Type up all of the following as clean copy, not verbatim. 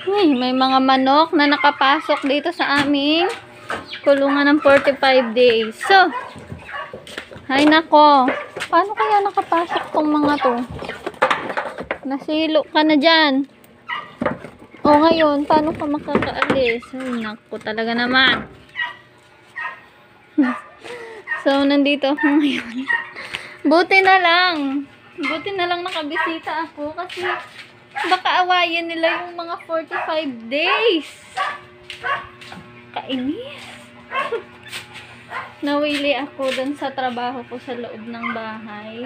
Ay, may mga manok na nakapasok dito sa aming kulungan ng 45 days. So, ay nako. Paano kaya nakapasok tong mga to? Nasilo ka na dyan. O ngayon, paano ka makakaalis? Ay nako talaga naman. So, nandito ako ngayon. Buti na lang nakabisita ako kasi baka awayin nila yung mga 45 days. Kainis. Nawili ako dun sa trabaho ko sa loob ng bahay.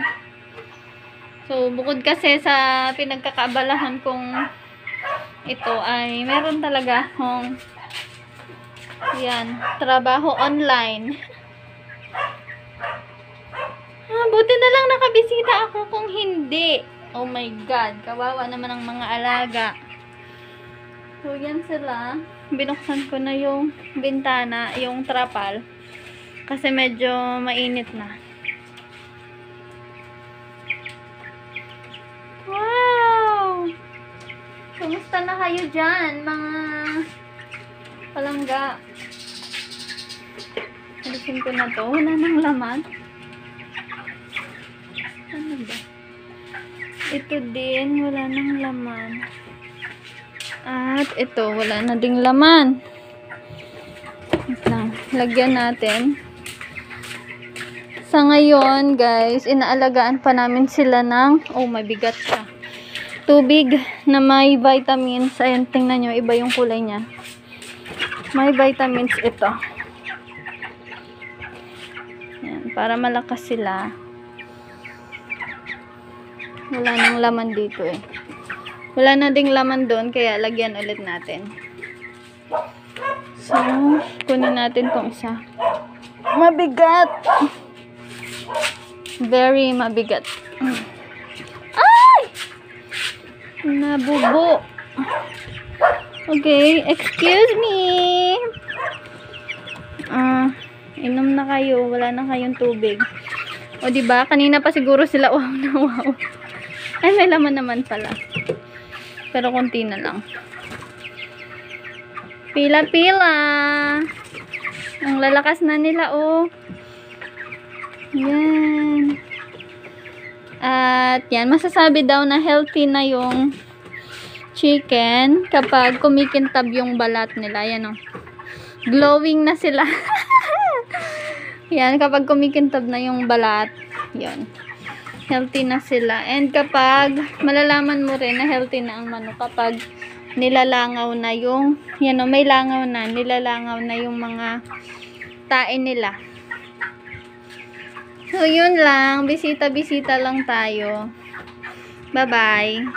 So, bukod kasi sa pinagkakaabalahan kong ito ay meron talaga akong yan, trabaho online. Buti na lang nakabisita ako kung hindi. Oh my God, kawawa naman ang mga alaga. So, yan sila. Binuksan ko na yung bintana, yung trapal. Kasi medyo mainit na. Wow! Kumusta na kayo dyan, mga palangga? Alisin ko na to. Wala nang laman. Ano ba? Ito din, wala nang laman. At ito, wala na ding laman. Lagyan natin. Sa ngayon, guys, inaalagaan pa namin sila ng, oh, mabigat siya. Tubig na may vitamins. Ayan, tingnan nyo, iba yung kulay niya. May vitamins ito. Ayan, para malakas sila. Wala nang laman dito eh. Wala na ding laman doon, kaya lagyan ulit natin. So, kunin natin tong isa. Mabigat! Very mabigat. Ay! Nabubo. Okay, excuse me. Inom na kayo. Wala na kayong tubig. O, diba? Kanina pa siguro sila wow na wow. Ay, may laman naman pala. Pero konti na lang. Pila-pila. Ang lalakas na nila, oh. Yan. At yan, masasabi daw na healthy na yung chicken kapag kumikintab yung balat nila. Yan, oh. Glowing na sila. Yan, kapag kumikintab na yung balat, yun. Healthy na sila. And kapag, malalaman mo rin na healthy na ang manok kapag nilalangaw na yung, yan o, may langaw na, nilalangaw na yung mga tae nila. So, yun lang. Bisita-bisita lang tayo. Bye-bye.